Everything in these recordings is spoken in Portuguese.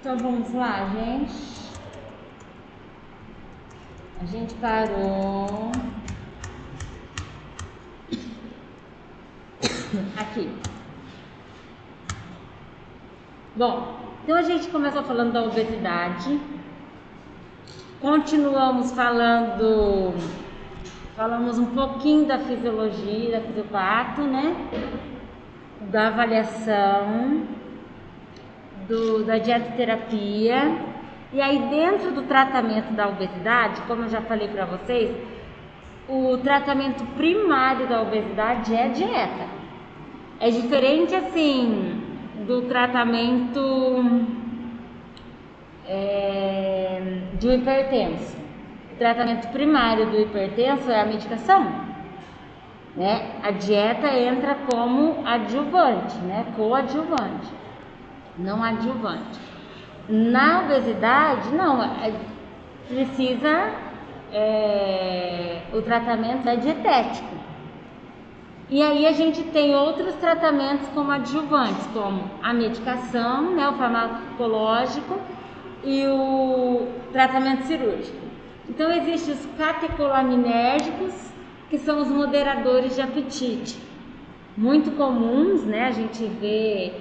Então vamos lá, gente. A gente parou aqui. Bom, então a gente começou falando da obesidade. Continuamos falamos um pouquinho da fisiologia, da fisiopato, né? Da avaliação, da dietoterapia. E aí dentro do tratamento da obesidade, como eu já falei para vocês, o tratamento primário da obesidade é a dieta. É diferente assim do tratamento do hipertenso. O tratamento primário do hipertenso é a medicação, né? A dieta entra como adjuvante, né? Coadjuvante, não adjuvante. Na obesidade, não, precisa, o tratamento é dietético. E aí a gente tem outros tratamentos como adjuvantes, como a medicação, né, o farmacológico e o tratamento cirúrgico. Então existem os catecolaminérgicos, que são os moderadores de apetite, muito comuns, né? A gente vê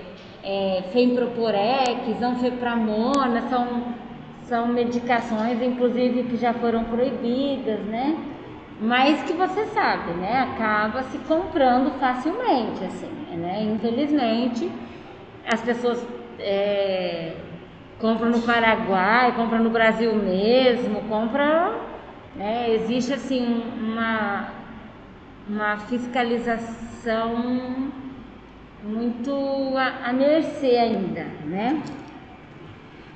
Femproporex, Anfepramona, são medicações, inclusive, que já foram proibidas, né? Mas que você sabe, né? Acaba se comprando facilmente, assim, né? Infelizmente, as pessoas compram no Paraguai, compram no Brasil mesmo, compram, né? Existe assim uma fiscalização muito à mercê ainda, né?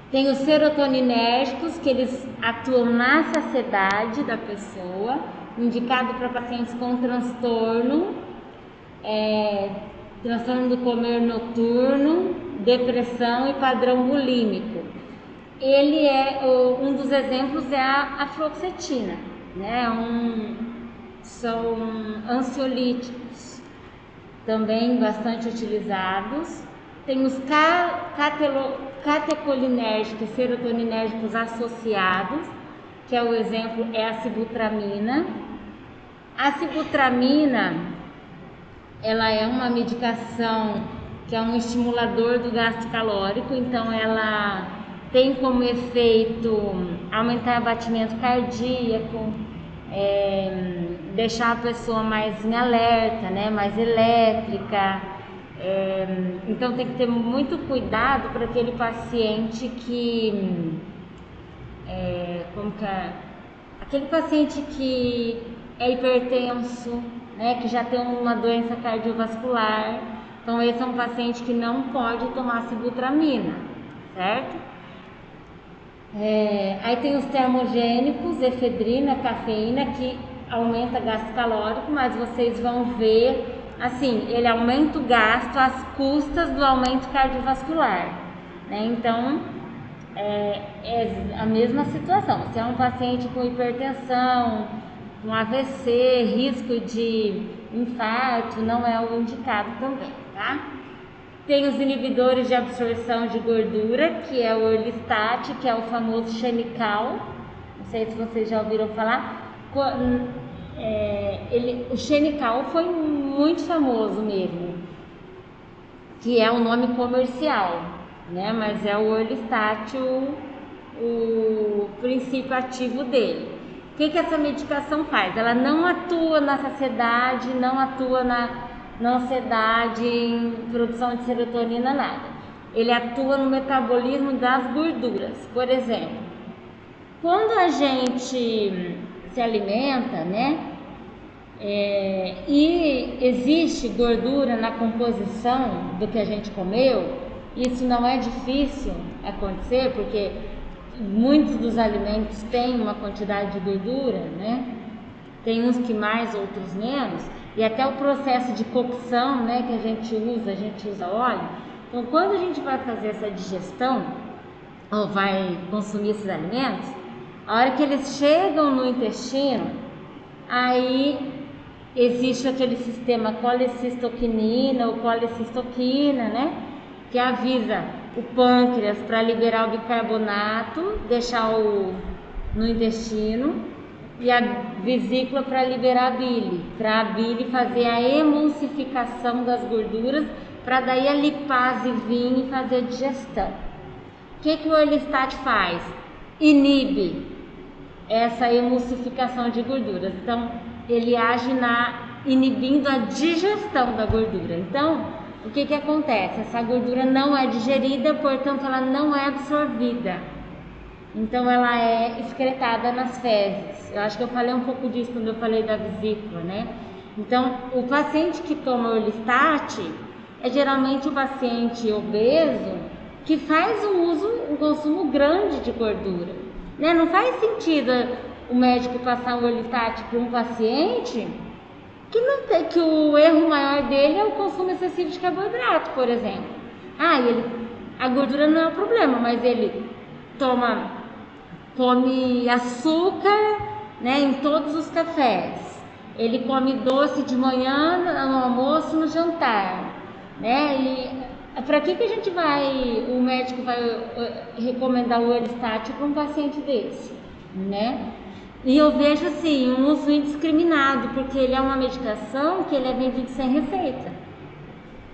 Tem os serotoninérgicos, que eles atuam na saciedade da pessoa, indicado para pacientes com transtorno do comer noturno, depressão e padrão bulímico. Ele um dos exemplos é a fluoxetina, né? São ansiolíticos, também bastante utilizados. Tem os catecolinérgicos e serotoninérgicos associados, que é o exemplo, é a sibutramina. A sibutramina, ela é uma medicação que é um estimulador do gasto calórico, então ela tem como efeito aumentar o batimento cardíaco, deixar a pessoa mais em alerta, né, mais elétrica. Então tem que ter muito cuidado para aquele paciente aquele paciente que é hipertenso, né, que já tem uma doença cardiovascular. Então esse é um paciente que não pode tomar sibutramina, certo? Aí tem os termogênicos, efedrina, cafeína, que aumenta gasto calórico, mas vocês vão ver, assim, ele aumenta o gasto às custas do aumento cardiovascular, né? Então, é a mesma situação. Se é um paciente com hipertensão, com AVC, risco de infarto, não é o indicado também, tá? Tem os inibidores de absorção de gordura, que é o Orlistat, que é o famoso Xenical. Não sei se vocês já ouviram falar. O Xenical foi muito famoso mesmo, que é o nome comercial, né? Mas é o Orlistat o princípio ativo dele. O que essa medicação faz? Ela não atua na saciedade, não atua na ansiedade, em produção de serotonina, nada. Ele atua no metabolismo das gorduras. Por exemplo, quando a gente se alimenta, né, e existe gordura na composição do que a gente comeu, isso não é difícil acontecer, porque muitos dos alimentos têm uma quantidade de gordura, né? Tem uns que mais, outros menos, e até o processo de cocção, né, que a gente usa óleo. Então, quando a gente vai fazer essa digestão, ou vai consumir esses alimentos, a hora que eles chegam no intestino, aí existe aquele sistema colecistoquinina ou colecistoquina, né, que avisa o pâncreas para liberar o bicarbonato, deixar no intestino, e a vesícula para liberar a bile, para a bile fazer a emulsificação das gorduras, para daí a lipase vir e fazer a digestão. O que o Orlistat faz? Inibe essa emulsificação de gorduras. Então, ele age inibindo a digestão da gordura. Então, o que acontece? Essa gordura não é digerida, portanto, ela não é absorvida. Então, ela é excretada nas fezes. Eu acho que eu falei um pouco disso quando eu falei da vesícula, né? Então, o paciente que toma Orlistat é geralmente o paciente obeso que faz um consumo grande de gordura, né? Não faz sentido o médico passar o Orlistat para um paciente que o erro maior dele é o consumo excessivo de carboidrato, por exemplo. A gordura não é o problema, mas ele come açúcar, né, em todos os cafés. Ele come doce de manhã, no almoço, no jantar, né? E para que o médico vai recomendar o Orlistat para um paciente desse, né? E eu vejo assim, um uso indiscriminado, porque ele é uma medicação que ele é vendido sem receita,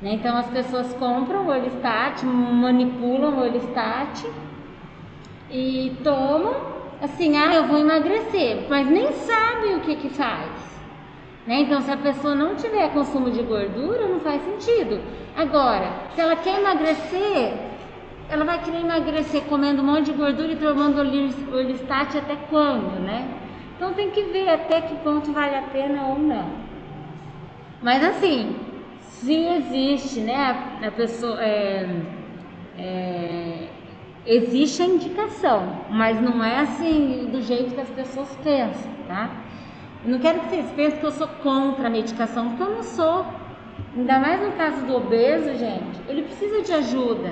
né? Então as pessoas compram o Orlistat, manipulam o Orlistat e tomam assim, eu vou emagrecer, mas nem sabe o que faz, né? Então se a pessoa não tiver consumo de gordura, não faz sentido. Agora, se ela quer emagrecer, ela vai querer emagrecer comendo um monte de gordura e tomando Orlistat até quando, né? Então tem que ver até que ponto vale a pena ou não. Mas assim, se existe, né, a pessoa existe a indicação, mas não é assim do jeito que as pessoas pensam, tá? Eu não quero que vocês pensem que eu sou contra a medicação, porque eu não sou. Ainda mais no caso do obeso, gente, ele precisa de ajuda,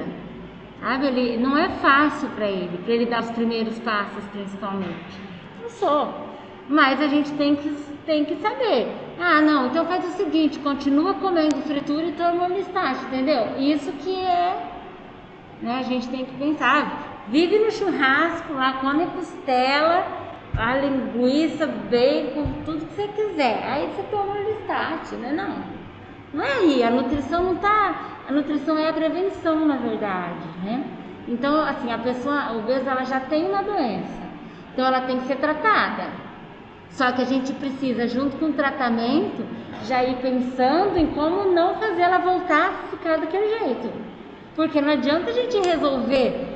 sabe? Ele não é fácil para ele dar os primeiros passos, principalmente. Não sou, mas a gente tem que saber. Não, então faz o seguinte, continua comendo fritura e toma Orlistat, entendeu? Isso que né, a gente tem que pensar. Vive no churrasco lá, come costela, a linguiça, bacon, tudo que você quiser. Aí você toma Orlistat, né? Não é aí, a nutrição não tá. A nutrição é a prevenção, na verdade, né? Então, assim, a pessoa obesa, ela já tem uma doença, então ela tem que ser tratada. Só que a gente precisa, junto com o tratamento, já ir pensando em como não fazer ela voltar a ficar daquele jeito. Porque não adianta a gente resolver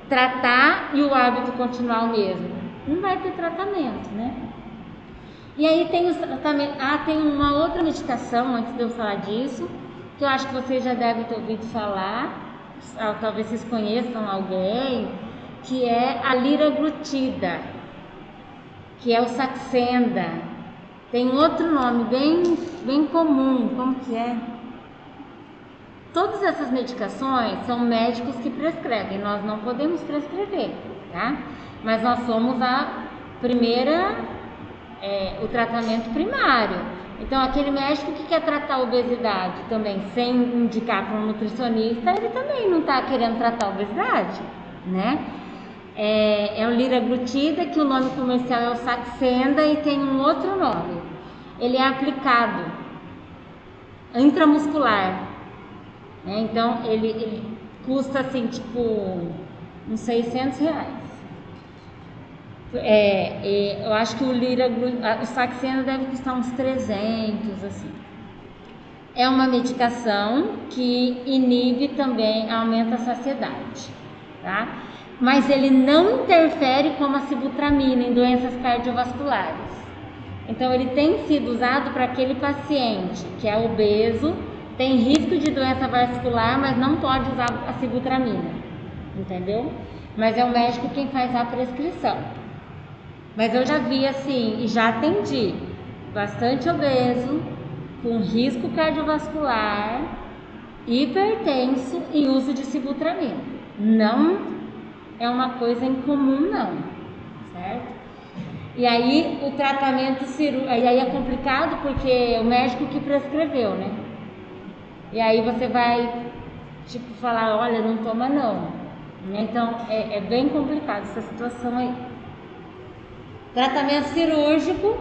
tratar e o hábito continuar o mesmo. Não vai ter tratamento, né? E aí tem uma outra medicação, antes de eu falar disso, que eu acho que vocês já devem ter ouvido falar, talvez vocês conheçam alguém, que é a liraglutida, que é o Saxenda. Tem outro nome bem comum, como que é? Todas essas medicações são médicos que prescrevem, nós não podemos prescrever, tá? Mas nós somos o tratamento primário. Então, aquele médico que quer tratar a obesidade também sem indicar para um nutricionista, ele também não está querendo tratar a obesidade, né? É o liraglutida, que o nome comercial é o Saxenda e tem um outro nome. Ele é aplicado intramuscular, né? Então, ele custa assim, tipo, uns R$600. Eu acho que o Saxenda deve custar uns 300, assim. É uma medicação que inibe também, aumenta a saciedade, tá? Mas ele não interfere como a sibutramina em doenças cardiovasculares. Então ele tem sido usado para aquele paciente que é obeso, tem risco de doença vascular, mas não pode usar a sibutramina, entendeu? Mas é o médico quem faz a prescrição. Mas eu já vi assim, e já atendi bastante obeso, com risco cardiovascular, hipertenso e uso de sibutramina. Não é uma coisa incomum, não, certo? E aí o tratamento cirúrgico, aí é complicado porque é o médico que prescreveu, né? E aí você vai tipo, falar, olha, não toma não. Então, é bem complicado essa situação aí. Tratamento cirúrgico,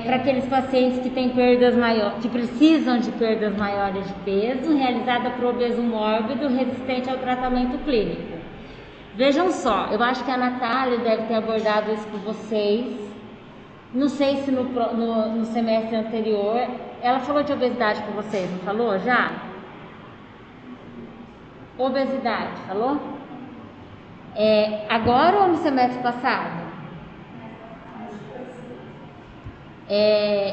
para aqueles pacientes que têm perdas maiores, que precisam de perdas maiores de peso, realizada por obeso mórbido resistente ao tratamento clínico. Vejam só, eu acho que a Natália deve ter abordado isso com vocês. Não sei se no semestre anterior. Ela falou de obesidade com vocês, não falou já? Obesidade, falou? Agora ou no semestre passado?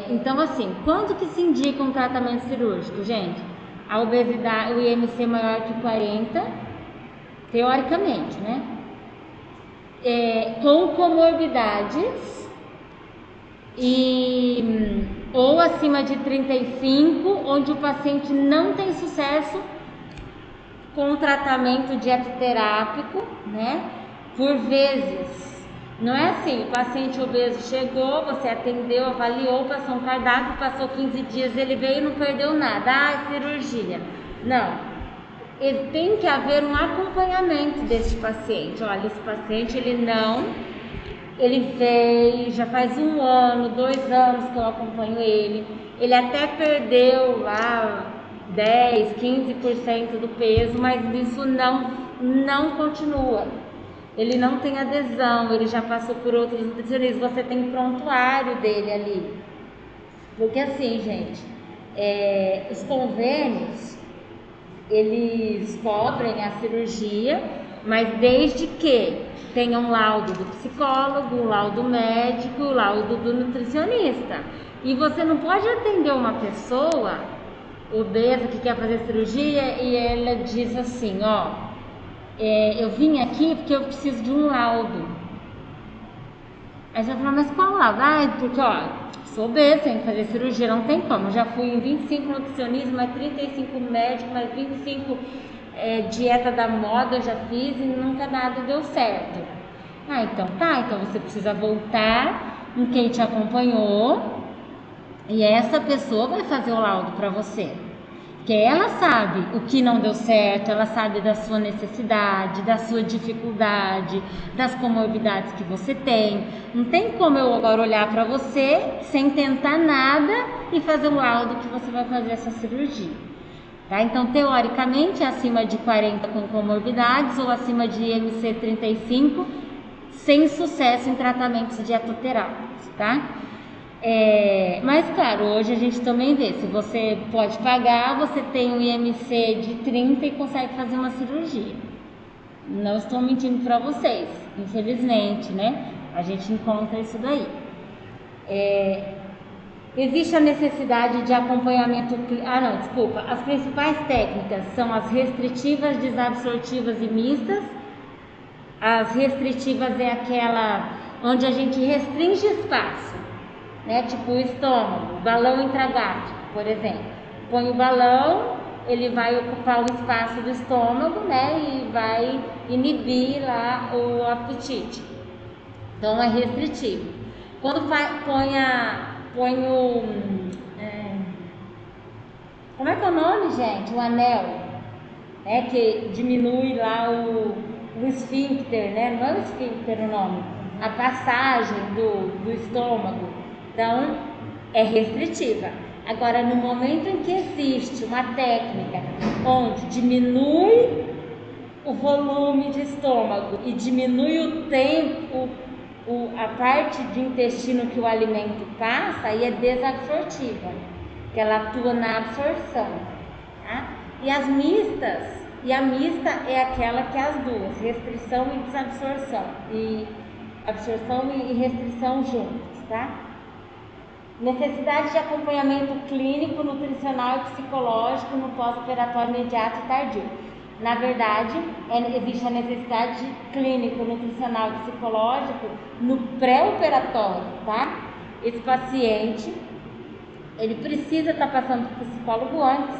Então, assim, quando que se indica um tratamento cirúrgico, gente? A obesidade, o IMC maior que 40, teoricamente, né? Com comorbidades ou acima de 35, onde o paciente não tem sucesso com o tratamento dietoterápico, né? Por vezes. Não é assim, o paciente obeso chegou, você atendeu, avaliou, passou um cardápio, passou 15 dias, ele veio e não perdeu nada, cirurgia. Não, tem que haver um acompanhamento desse paciente. Olha, esse paciente, ele veio, já faz 1 ano, 2 anos que eu acompanho ele até perdeu lá 10, 15% do peso, mas isso não continua. Ele não tem adesão, ele já passou por outros nutricionistas, você tem prontuário dele ali. Porque assim, gente, os convênios, eles cobrem a cirurgia, mas desde que tenha um laudo do psicólogo, um laudo médico, um laudo do nutricionista. E você não pode atender uma pessoa obesa que quer fazer cirurgia e ela diz assim, ó, eu vim aqui porque eu preciso de um laudo. Aí você vai falar, mas qual laudo? Porque sou obesa, tenho que fazer cirurgia, não tem como. Eu já fui em 25 nutricionistas, mais 35 médicos, mais 25 dieta da moda eu já fiz e nunca nada deu certo. Então você precisa voltar em quem te acompanhou e essa pessoa vai fazer o laudo para você. Porque ela sabe o que não deu certo, ela sabe da sua necessidade, da sua dificuldade, das comorbidades que você tem. Não tem como eu agora olhar para você sem tentar nada e fazer um laudo que você vai fazer essa cirurgia. Tá? Então, teoricamente, acima de 40 com comorbidades ou acima de IMC 35, sem sucesso em tratamentos dietoterápicos, tá? Mas claro, hoje a gente também vê, se você pode pagar, você tem um IMC de 30 e consegue fazer uma cirurgia. Não estou mentindo para vocês, infelizmente, né? A gente encontra isso daí. Existe a necessidade de acompanhamento... As principais técnicas são as restritivas, desabsortivas e mistas. As restritivas é aquela onde a gente restringe espaço, né? Tipo o estômago, balão intragástrico, por exemplo. Põe o balão, ele vai ocupar o espaço do estômago, né? E vai inibir lá o apetite. Então é restritivo. Quando põe o... como é que é o nome, gente? O anel, né? Que diminui lá o esfíncter, né? Não é o esfíncter o nome. A passagem do estômago. Então, é restritiva. Agora, no momento em que existe uma técnica onde diminui o volume de estômago e diminui o tempo, a parte de intestino que o alimento passa, aí é desabsortiva, que ela atua na absorção. Tá? E as mistas, a mista é aquela que é as duas, restrição e desabsorção, e absorção e restrição juntos, tá? Necessidade de acompanhamento clínico, nutricional e psicológico no pós-operatório imediato e tardio. Na verdade, existe a necessidade de clínico, nutricional e psicológico no pré-operatório, tá? Esse paciente, ele precisa estar passando por psicólogo antes,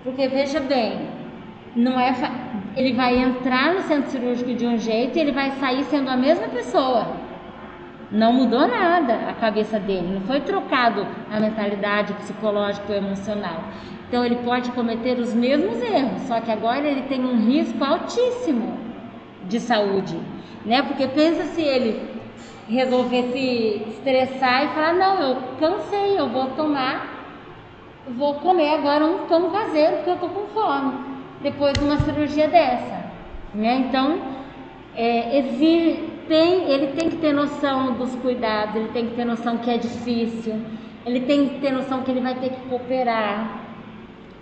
porque veja bem, ele vai entrar no centro cirúrgico de um jeito e ele vai sair sendo a mesma pessoa. Não mudou nada a cabeça dele, não foi trocado a mentalidade psicológica ou emocional. Então ele pode cometer os mesmos erros, só que agora ele tem um risco altíssimo de saúde, né? Porque pensa se ele resolver se estressar e falar, não, eu cansei, eu vou comer agora um pão caseiro porque eu tô com fome, depois de uma cirurgia dessa, né? Então, ele tem que ter noção dos cuidados, ele tem que ter noção que é difícil, ele tem que ter noção que ele vai ter que cooperar,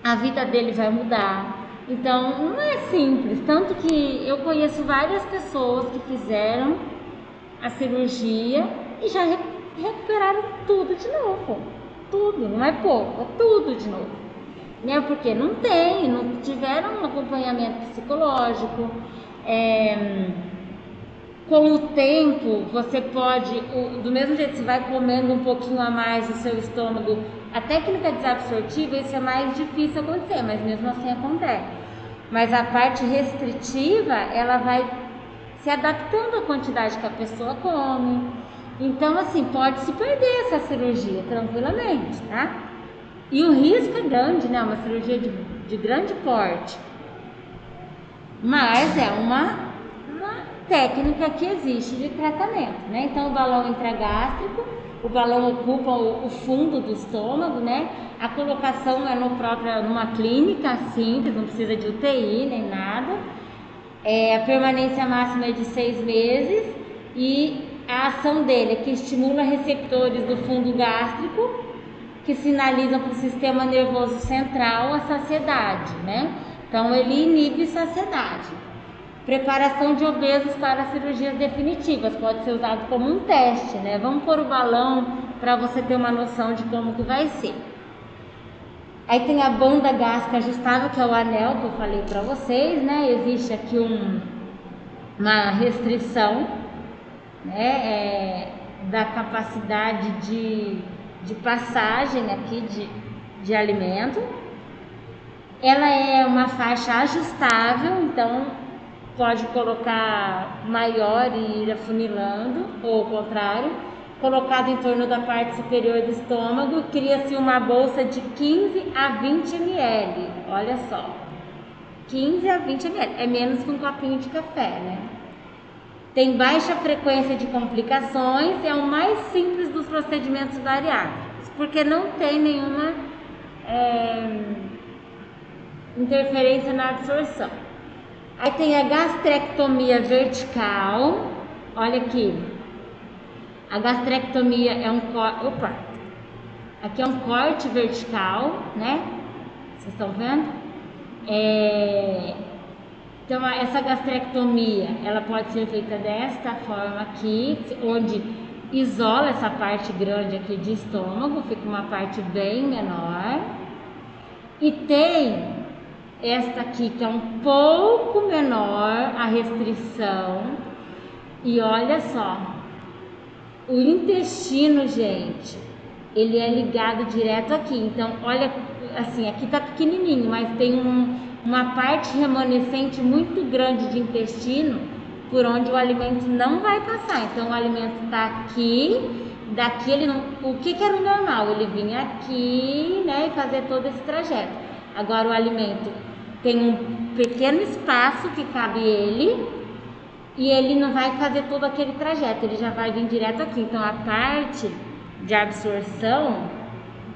a vida dele vai mudar. Então, não é simples, tanto que eu conheço várias pessoas que fizeram a cirurgia e já recuperaram tudo de novo. Tudo, não é pouco, é tudo de novo. Né? Porque não tiveram um acompanhamento psicológico. Com o tempo, você pode, do mesmo jeito que você vai comendo um pouquinho a mais o seu estômago, a técnica desabsortiva, isso é mais difícil acontecer, mas mesmo assim acontece. Mas a parte restritiva, ela vai se adaptando à quantidade que a pessoa come. Então, assim, pode se perder essa cirurgia tranquilamente, tá? E o risco é grande, né? Uma cirurgia de grande porte. Mas é uma técnica que existe de tratamento, né? Então, o balão intragástrico, o balão ocupa o fundo do estômago, né? A colocação é numa clínica simples, não precisa de UTI nem nada. A permanência máxima é de 6 meses e a ação dele é que estimula receptores do fundo gástrico que sinalizam para o sistema nervoso central a saciedade, né? Então, ele inibe saciedade. Preparação de obesos para cirurgias definitivas, pode ser usado como um teste, né? Vamos pôr o balão para você ter uma noção de como que vai ser. Aí tem a banda gástrica ajustável, que é o anel que eu falei para vocês, né? Existe aqui uma restrição, né? Da capacidade de passagem aqui de alimento. Ela é uma faixa ajustável, então pode colocar maior e ir afunilando, ou ao contrário, colocado em torno da parte superior do estômago, cria-se uma bolsa de 15 a 20 ml, olha só, 15 a 20 ml, é menos que um copinho de café, né? Tem baixa frequência de complicações, é o mais simples dos procedimentos bariátricos, porque não tem nenhuma interferência na absorção. Aí tem a gastrectomia vertical, olha aqui, a gastrectomia é aqui é um corte vertical, né? Vocês estão vendo? Então essa gastrectomia, ela pode ser feita desta forma aqui, onde isola essa parte grande aqui de estômago, fica uma parte bem menor. E tem esta aqui que é um pouco menor a restrição. E olha só, o intestino, gente, ele é ligado direto aqui. Então, olha, assim, aqui tá pequenininho, mas tem uma parte remanescente muito grande de intestino por onde o alimento não vai passar. Então, o alimento tá aqui, daqui ele não... O que era o normal? Ele vinha aqui, né, e fazer todo esse trajeto. Agora, o alimento tem um pequeno espaço que cabe ele e ele não vai fazer todo aquele trajeto, ele já vai vir direto aqui. Então a parte de absorção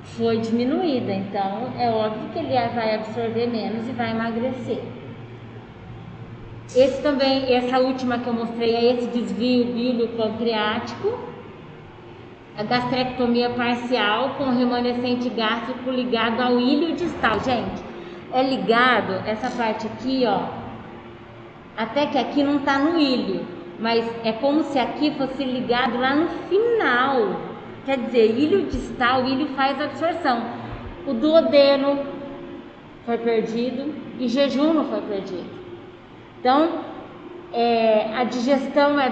foi diminuída, então é óbvio que ele vai absorver menos e vai emagrecer. Essa última que eu mostrei é esse desvio bílio-pancreático, a gastrectomia parcial com remanescente gástrico ligado ao ilho distal. Gente, é ligado, essa parte aqui, ó, até que aqui não tá no ilho, mas é como se aqui fosse ligado lá no final. Quer dizer, ilho distal, o ilho faz absorção. O duodeno foi perdido e jejum não foi perdido. Então, a digestão é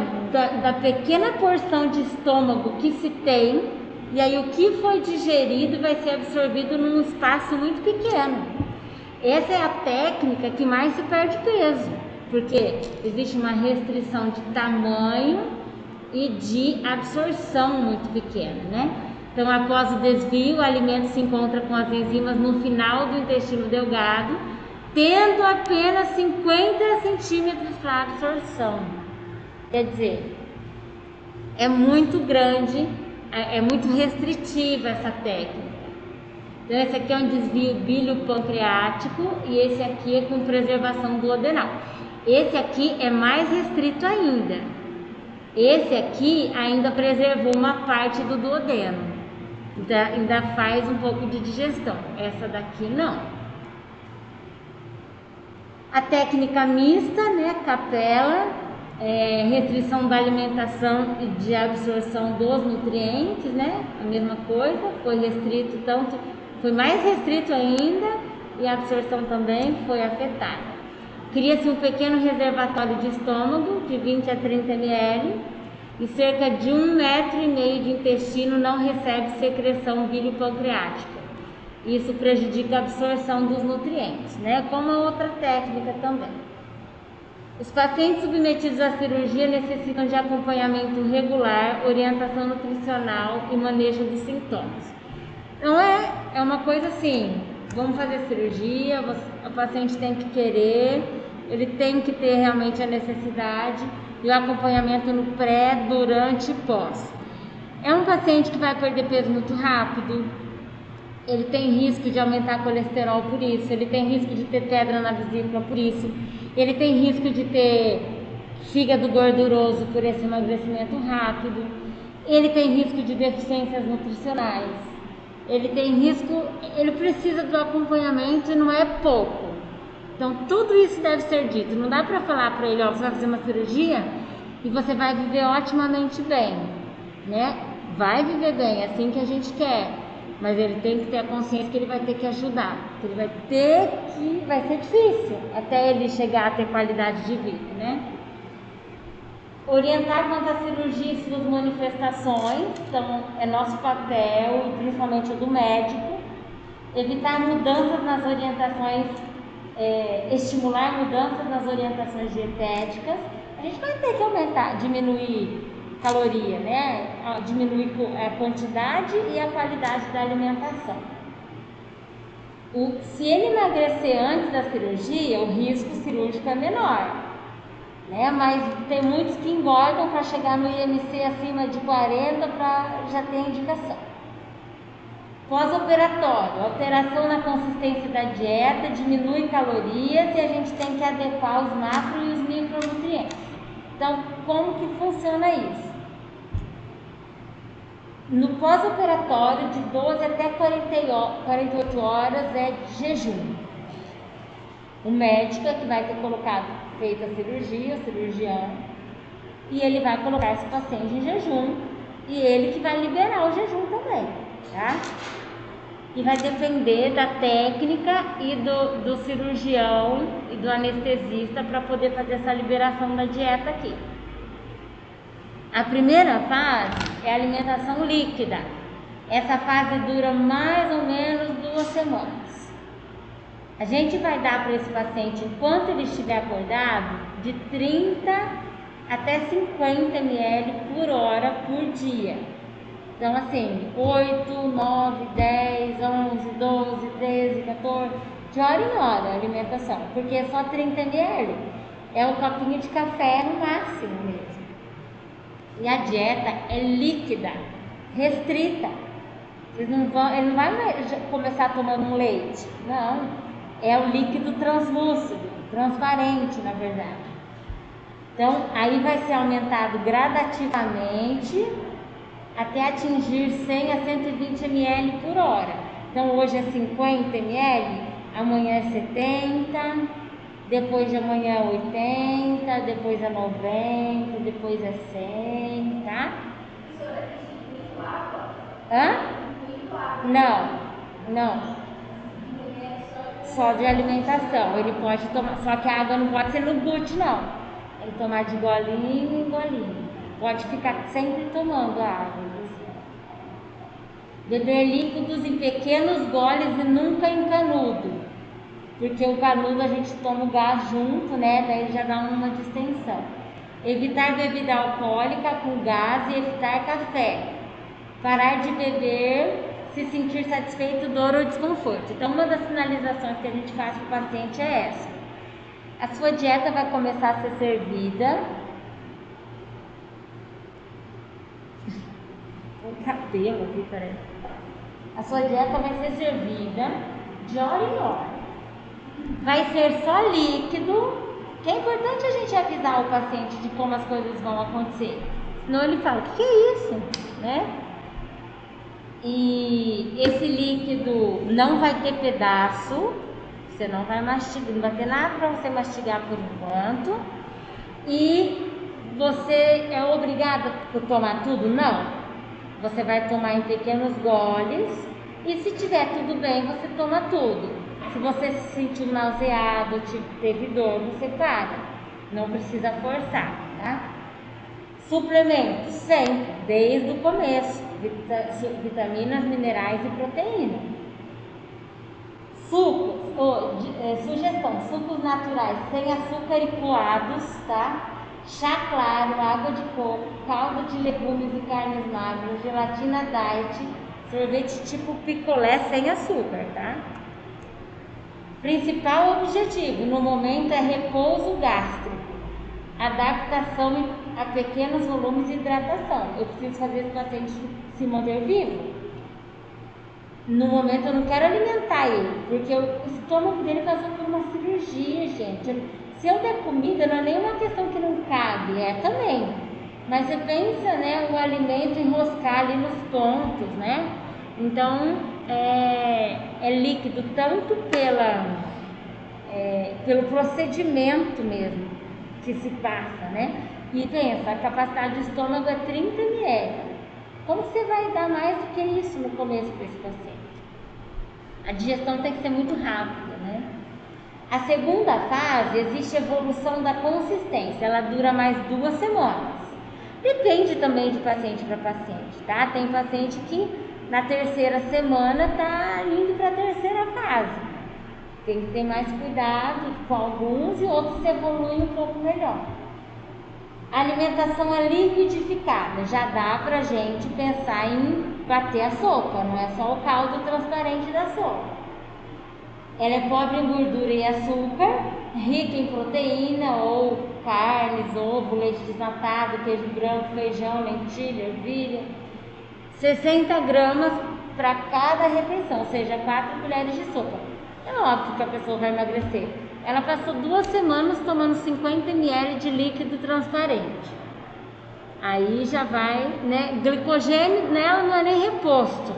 da pequena porção de estômago que se tem, e aí o que foi digerido vai ser absorvido num espaço muito pequeno. Essa é a técnica que mais se perde peso, porque existe uma restrição de tamanho e de absorção muito pequena, né? Então, após o desvio, o alimento se encontra com as enzimas no final do intestino delgado, tendo apenas 50 centímetros para absorção. Quer dizer, é muito grande, é muito restritiva essa técnica. Então, esse aqui é um desvio bilio-pancreático e esse aqui é com preservação duodenal. Esse aqui é mais restrito ainda. Esse aqui ainda preservou uma parte do duodeno. Ainda faz um pouco de digestão. Essa daqui não. A técnica mista, né? Capela, restrição da alimentação e de absorção dos nutrientes, né? A mesma coisa, foi restrito tanto, foi mais restrito ainda e a absorção também foi afetada. Cria-se um pequeno reservatório de estômago de 20 a 30 ml e cerca de 1,5 metro de intestino não recebe secreção bilio-pancreática. Isso prejudica a absorção dos nutrientes, né? Como a outra técnica também. Os pacientes submetidos à cirurgia necessitam de acompanhamento regular, orientação nutricional e manejo dos sintomas. Então é uma coisa assim, vamos fazer cirurgia, o paciente tem que querer, ele tem que ter realmente a necessidade e o acompanhamento no pré, durante e pós. É um paciente que vai perder peso muito rápido, ele tem risco de aumentar colesterol por isso, ele tem risco de ter pedra na vesícula por isso, ele tem risco de ter fígado gorduroso por esse emagrecimento rápido, ele tem risco de deficiências nutricionais, ele tem risco, ele precisa do acompanhamento e não é pouco. Então tudo isso deve ser dito, não dá para falar para ele, ó, você vai fazer uma cirurgia e você vai viver otimamente bem, né? Vai viver bem, é assim que a gente quer. Mas ele tem que ter a consciência que ele vai ter que ajudar, que ele vai ser difícil até ele chegar a ter qualidade de vida, né? Orientar quanto à cirurgia e suas manifestações, então é nosso papel, e principalmente o do médico. Evitar mudanças nas orientações, estimular mudanças nas orientações dietéticas. A gente vai ter que aumentar, diminuir caloria, né? Diminuir a quantidade e a qualidade da alimentação. Se ele emagrecer antes da cirurgia, o risco cirúrgico é menor, né? Mas tem muitos que engordam para chegar no IMC acima de 40 para já ter indicação. Pós-operatório, alteração na consistência da dieta, diminui calorias e a gente tem que adequar os macro e os micronutrientes. Então, como que funciona isso? No pós-operatório, de 12 até 48 horas é de jejum. O médico é que vai ter feito a cirurgia, o cirurgião, e ele vai colocar esse paciente em jejum, e ele que vai liberar o jejum também, tá? E vai depender da técnica e do cirurgião e do anestesista para poder fazer essa liberação da dieta aqui. A primeira fase é a alimentação líquida. Essa fase dura mais ou menos 2 semanas. A gente vai dar para esse paciente, enquanto ele estiver acordado, de 30 até 50 ml por hora por dia. Então assim, 8, 9, 10, 11, 12, 13, 14, de hora em hora a alimentação, porque é só 30 ml. É um copinho de café no máximo mesmo. E a dieta é líquida, restrita. Ele não vai começar tomando um leite, não. É o líquido translúcido, transparente, na verdade. Então, aí vai ser aumentado gradativamente até atingir 100 a 120 ml por hora. Então, hoje é 50 ml, amanhã é 70, depois de amanhã é 80, depois é 90, depois é 100, tá? Hã? Não. Só de alimentação. Ele pode tomar, só que a água não pode ser no boot, não. Ele tomar de golinho em golinho. Pode ficar sempre tomando a água. Beber líquidos em pequenos goles e nunca em canudo. Porque o canudo a gente toma o gás junto, né? Daí já dá uma distensão. Evitar bebida alcoólica com gás e evitar café. Parar de beber se sentir satisfeito, dor ou desconforto. Então, uma das sinalizações que a gente faz para o paciente é essa. A sua dieta vai começar a ser servida. Um cabelo aqui, parece. A sua dieta vai ser servida de hora em hora. Vai ser só líquido, que é importante a gente avisar o paciente de como as coisas vão acontecer. Senão ele fala, o que é isso? Né? E esse líquido não vai ter pedaço, você não vai mastigar, não vai ter nada para você mastigar por enquanto. E você é obrigado a tomar tudo? Não. Você vai tomar em pequenos goles e se tiver tudo bem, você toma tudo. Se você se sentiu nauseado, teve dor, você para. Não precisa forçar, tá? Suplementos, sempre, desde o começo. Vitaminas, minerais e proteína. Sucos, sugestão, sucos naturais sem açúcar e coados, tá? Chá claro, água de coco, caldo de legumes e carnes magras, gelatina diet, sorvete tipo picolé sem açúcar, tá? Principal objetivo no momento é repouso gástrico, adaptação a pequenos volumes e hidratação. Eu preciso fazer esse paciente se manter vivo. No momento eu não quero alimentar ele, porque o estômago dele passou por uma cirurgia, gente. Se eu der comida, não é nenhuma questão que não cabe, é também. Mas você pensa, né, o alimento enroscar ali nos pontos, né? Então, é líquido tanto pelo procedimento mesmo que se passa, né? E pensa, a capacidade do estômago é 30 ml. Como você vai dar mais do que isso no começo para esse paciente? A digestão tem que ser muito rápida, né? A segunda fase, existe evolução da consistência, ela dura mais 2 semanas. Depende também de paciente para paciente, tá? Tem paciente que na terceira semana tá indo para a terceira fase. Tem que ter mais cuidado com alguns e outros evoluem um pouco melhor. A alimentação é liquidificada, já dá pra gente pensar em bater a sopa, não é só o caldo transparente da sopa. Ela é pobre em gordura e açúcar, rica em proteína ou carnes, ovo, leite desnatado, queijo branco, feijão, lentilha, ervilha. 60 gramas para cada refeição, ou seja, 4 colheres de sopa. É óbvio que a pessoa vai emagrecer. Ela passou 2 semanas tomando 50 ml de líquido transparente. Aí já vai, né? Glicogênio nela não é nem reposto.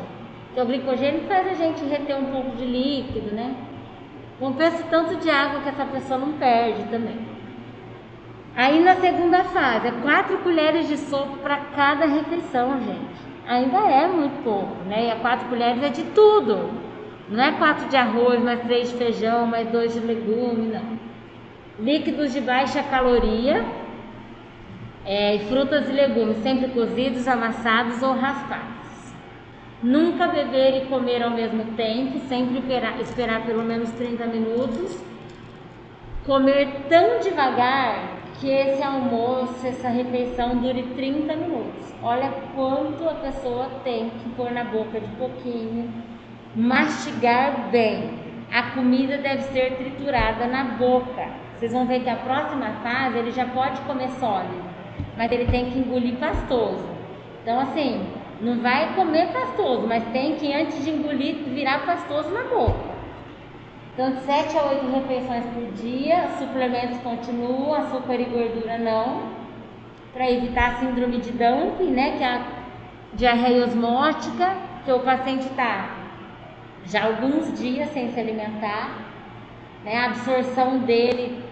Então, o glicogênio faz a gente reter um pouco de líquido, né? Compensa o tanto de água que essa pessoa não perde também. Aí na segunda fase, é 4 colheres de sopa para cada refeição, gente. Ainda é muito pouco, né? E a 4 colheres é de tudo. Não é 4 de arroz, mais 3 de feijão, mais 2 de legume, não. Líquidos de baixa caloria, frutas e legumes, sempre cozidos, amassados ou raspados. Nunca beber e comer ao mesmo tempo, sempre esperar pelo menos 30 minutos. Comer tão devagar que esse almoço, essa refeição dure 30 minutos. Olha quanto a pessoa tem que pôr na boca de pouquinho. Mastigar bem. A comida deve ser triturada na boca. Vocês vão ver que a próxima fase ele já pode comer sólido, mas ele tem que engolir pastoso. Então assim, não vai comer pastoso, mas tem que antes de engolir virar pastoso na boca. Então de 7 a 8 refeições por dia, suplementos continuam, açúcar e gordura não, para evitar a síndrome de dumping, né, que é a diarreia osmótica, que o paciente está já há alguns dias sem se alimentar, né? A absorção dele,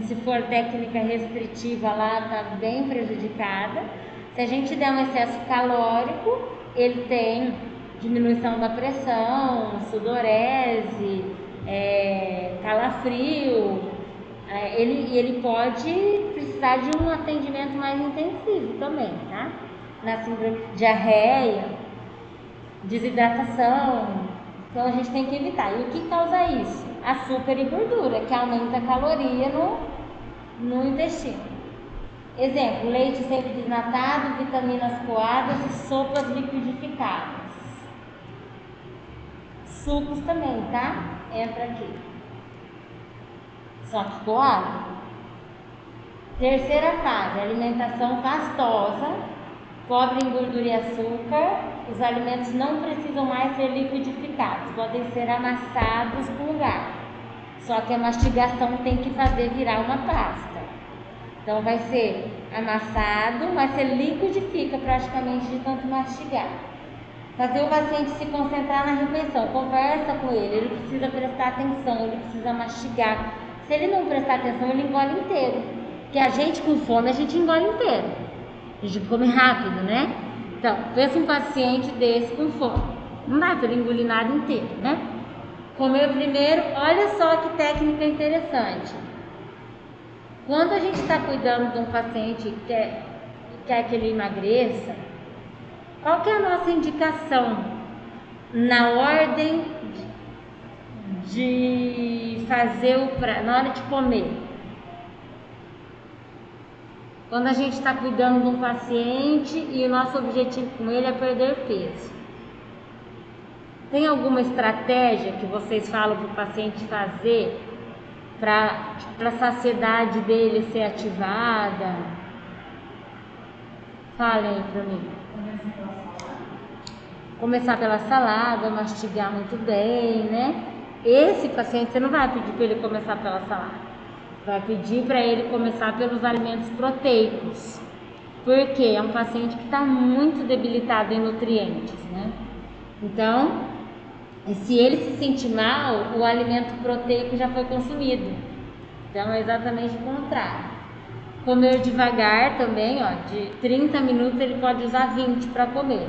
se for técnica restritiva lá, está bem prejudicada. Se a gente der um excesso calórico, ele tem diminuição da pressão, sudorese, calafrio, ele pode precisar de um atendimento mais intensivo também, tá? Na síndrome de diarreia, desidratação. Então a gente tem que evitar. E o que causa isso? Açúcar e gordura, que aumenta a caloria no intestino. Exemplo, leite sempre desnatado, vitaminas coadas e sopas liquidificadas. Sucos também, tá? Entra aqui. Só que coado. Terceira fase, alimentação pastosa, pobre em gordura e açúcar. Os alimentos não precisam mais ser liquidificados, podem ser amassados com lugar. Só que a mastigação tem que fazer virar uma pasta. Então vai ser amassado, mas você liquidifica praticamente de tanto mastigar. Fazer o paciente se concentrar na refeição, conversa com ele precisa prestar atenção, ele precisa mastigar. Se ele não prestar atenção, ele engole inteiro. Porque a gente com fome, a gente engole inteiro. A gente come rápido, né? Então, pensa um paciente desse com fome. Não dá para ele engolir nada inteiro, né? Comer primeiro, olha só que técnica interessante. Quando a gente está cuidando de um paciente que quer que ele emagreça, qual que é a nossa indicação na ordem de fazer o prato, na hora de comer? Quando a gente está cuidando de um paciente e o nosso objetivo com ele é perder peso. Tem alguma estratégia que vocês falam para o paciente fazer para a saciedade dele ser ativada? Falem aí para mim. Começar pela salada, mastigar muito bem, né? Esse paciente você não vai pedir para ele começar pela salada. Vai pedir para ele começar pelos alimentos proteicos. Porque é um paciente que está muito debilitado em nutrientes, né? Então, se ele se sentir mal, o alimento proteico já foi consumido. Então, é exatamente o contrário. Comer devagar também, ó, de 30 minutos ele pode usar 20 para comer.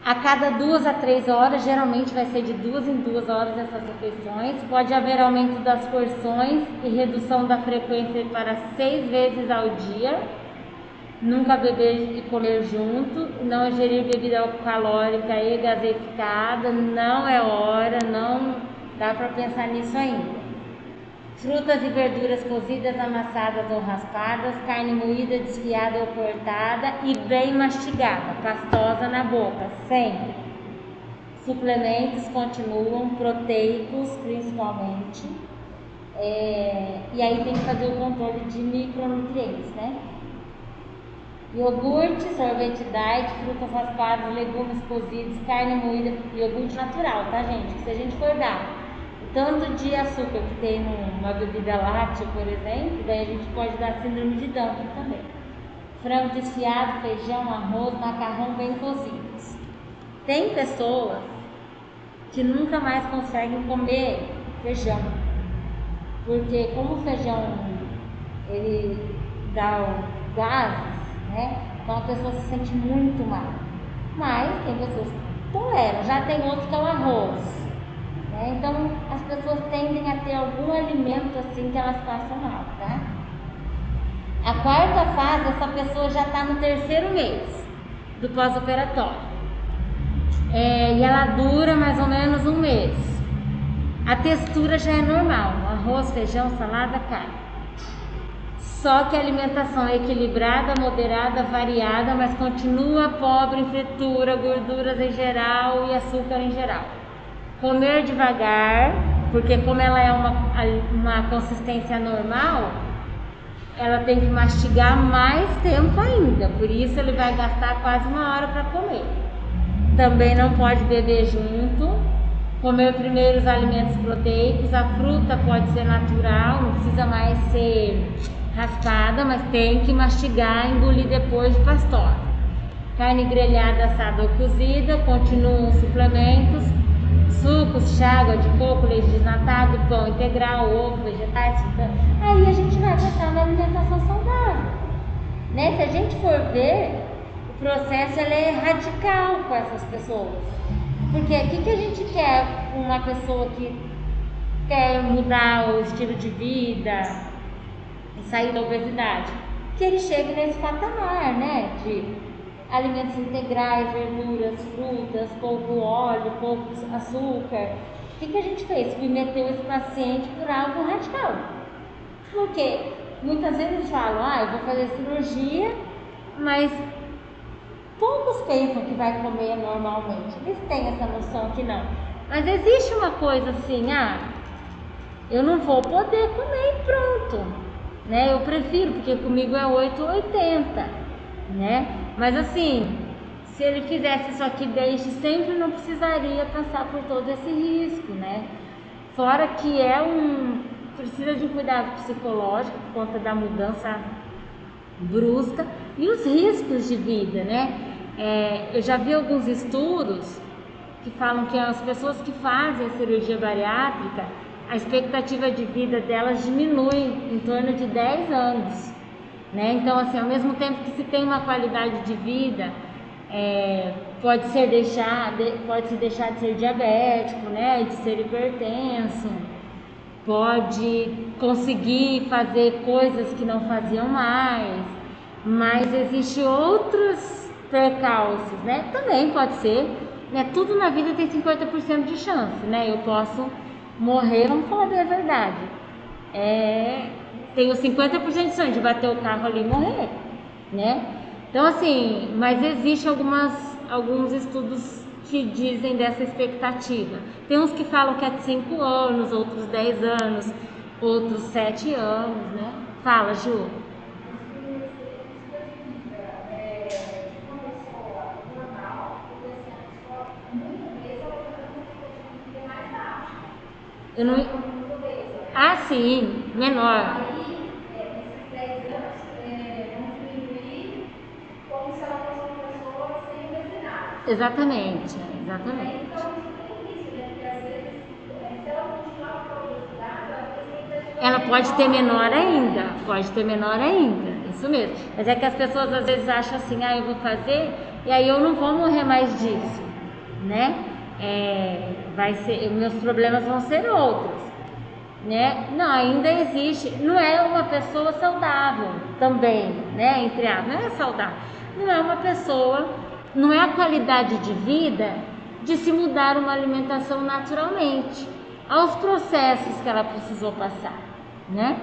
A cada 2 a 3 horas, geralmente vai ser de 2 em 2 horas essas refeições. Pode haver aumento das porções e redução da frequência para 6 vezes ao dia. Nunca beber e comer junto. Não ingerir bebida calórica e gaseificada. Não é hora, não dá para pensar nisso ainda. Frutas e verduras cozidas, amassadas ou raspadas, carne moída, desfiada ou cortada e bem mastigada, pastosa na boca, sempre. Suplementos continuam, proteicos principalmente. E aí tem que fazer o controle de micronutrientes, né? Iogurte, sorvete diet, frutas raspadas, legumes cozidos, carne moída, iogurte natural, tá, gente? Se a gente for dar tanto de açúcar que tem numa bebida láctea, por exemplo, daí a gente pode dar síndrome de Dumping também. Frango desfiado, feijão, arroz, macarrão bem cozidos. Tem pessoas que nunca mais conseguem comer feijão, porque como o feijão ele dá o gases, né? Então a pessoa se sente muito mal. Mas tem pessoas que toleram, já tem outros que é o arroz. Então, as pessoas tendem a ter algum alimento assim que elas passam mal, tá? A quarta fase, essa pessoa já está no 3º mês do pós-operatório. E ela dura mais ou menos 1 mês. A textura já é normal, arroz, feijão, salada, carne. Só que a alimentação é equilibrada, moderada, variada, mas continua pobre em fritura, gorduras em geral e açúcar em geral. Comer devagar, porque como ela é uma consistência normal, ela tem que mastigar mais tempo ainda, por isso ele vai gastar quase 1 hora para comer. Também não pode beber junto. Comer primeiro os alimentos proteicos, a fruta pode ser natural, não precisa mais ser raspada, mas tem que mastigar e engolir depois de pastosa. Carne grelhada, assada ou cozida, continuam os suplementos. Sucos, chá, água de coco, leite desnatado, pão integral, ovo, vegetais, aí a gente vai botar uma alimentação saudável, né? Se a gente for ver, o processo ele é radical com essas pessoas, porque o que a gente quer com uma pessoa que quer mudar o estilo de vida e sair da obesidade? Que ele chegue nesse patamar, né? De alimentos integrais, verduras, frutas, pouco óleo, pouco açúcar. O que a gente fez? Submeteu esse paciente por algo radical. Por quê? muitas vezes falam, eu vou fazer cirurgia, mas poucos pensam que vai comer normalmente. Eles têm essa noção que não. Mas existe uma coisa assim, eu não vou poder comer e pronto, né? Eu prefiro, porque comigo é 8 ou 80, né? Mas assim, se ele fizesse isso aqui desde sempre, não precisaria passar por todo esse risco, né? Fora que precisa de um cuidado psicológico por conta da mudança brusca e os riscos de vida, né? Eu já vi alguns estudos que falam que as pessoas que fazem a cirurgia bariátrica, a expectativa de vida delas diminui em torno de 10 anos, né? Então, assim, ao mesmo tempo que se tem uma qualidade de vida, pode se deixar de ser diabético, né? De ser hipertenso, pode conseguir fazer coisas que não faziam mais, mas existe outros percalços, né? Também pode ser, né? Tudo na vida tem 50% de chance, né? Eu posso morrer, vamos falar bem a verdade, tenho 50% de chance de bater o carro ali e morrer, né? Então, assim, mas existe alguns estudos que dizem dessa expectativa. Tem uns que falam que é de 5 anos, outros 10 anos, outros 7 anos, né? Fala, Ju. Eu não... Ah, sim, menor. Exatamente, exatamente. Ela pode ter menor ainda, isso mesmo. Mas é que as pessoas às vezes acham assim, eu vou fazer e aí eu não vou morrer mais disso, né? Meus problemas vão ser outros, né? Não, ainda existe, não é uma pessoa saudável também, né? Entre aspas, não é saudável, não é uma pessoa, não é a qualidade de vida de se mudar uma alimentação naturalmente, aos processos que ela precisou passar, né?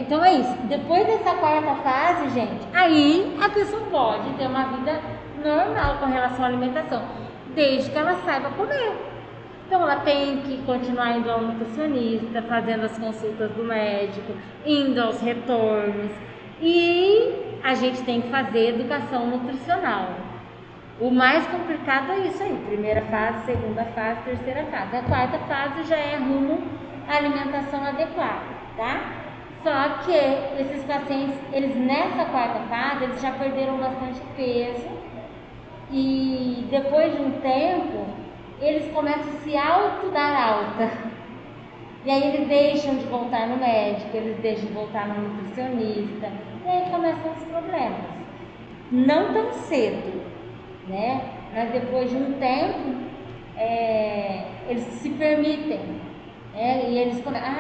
Então é isso. Depois dessa quarta fase, gente, aí a pessoa pode ter uma vida normal com relação à alimentação, desde que ela saiba comer. Então ela tem que continuar indo ao nutricionista, fazendo as consultas do médico, indo aos retornos, e a gente tem que fazer educação nutricional. O mais complicado é isso aí, primeira fase, segunda fase, terceira fase. A quarta fase já é rumo à alimentação adequada, tá? Só que esses pacientes, eles nessa quarta fase, eles já perderam bastante peso e depois de um tempo, eles começam a se auto-dar alta. E aí eles deixam de voltar no médico, eles deixam de voltar no nutricionista, e aí começam os problemas. Não tão cedo, né? Mas depois de um tempo, eles se permitem, né? E eles começam,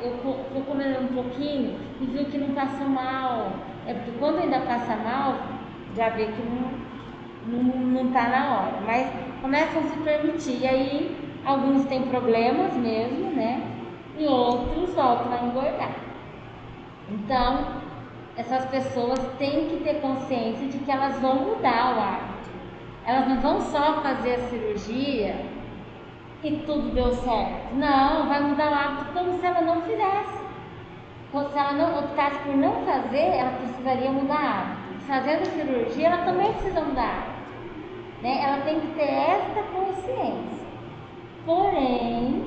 eu vou comer um pouquinho e viu que não passa mal. Porque quando ainda passa mal, já vê que não tá na hora, mas começam a se permitir. E aí alguns têm problemas mesmo, né? E outros voltam a engordar. Então, essas pessoas têm que ter consciência de que elas vão mudar o hábito. Elas não vão só fazer a cirurgia e tudo deu certo. Não, vai mudar o hábito como se ela não fizesse. Se ela não optasse por não fazer, ela precisaria mudar o hábito. Fazendo a cirurgia, ela também precisa mudar o hábito, né? Ela tem que ter esta consciência. Porém,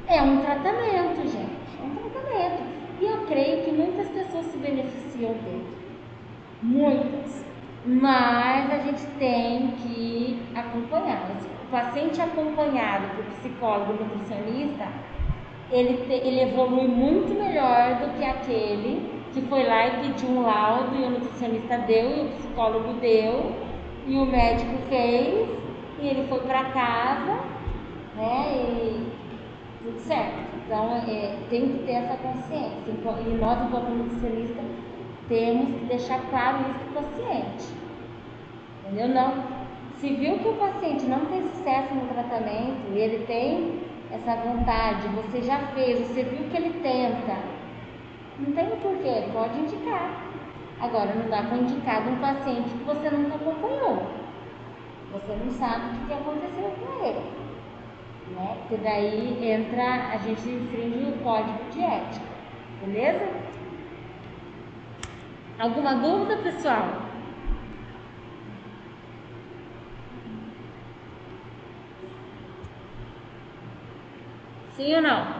é um tratamento, gente. É um tratamento. E eu creio que muitas pessoas se beneficiam dele. Muitas. Mas a gente tem que acompanhar. O paciente acompanhado por psicólogo e nutricionista, ele evolui muito melhor do que aquele que foi lá e pediu um laudo e o nutricionista deu e o psicólogo deu e o médico fez e ele foi para casa, né? E tudo certo. Então tem que ter essa consciência. E nós, enquanto nutricionista, temos que deixar claro isso para o paciente. Entendeu? Não, se viu que o paciente não tem sucesso no tratamento e ele tem essa vontade, você já fez, você viu que ele tenta, não tem porquê, pode indicar. Agora, não dá para indicar de um paciente que você nunca acompanhou, você não sabe o que aconteceu com ele, né? Porque daí entra, a gente infringe o código de ética, beleza? Alguma dúvida, pessoal? Sim ou não?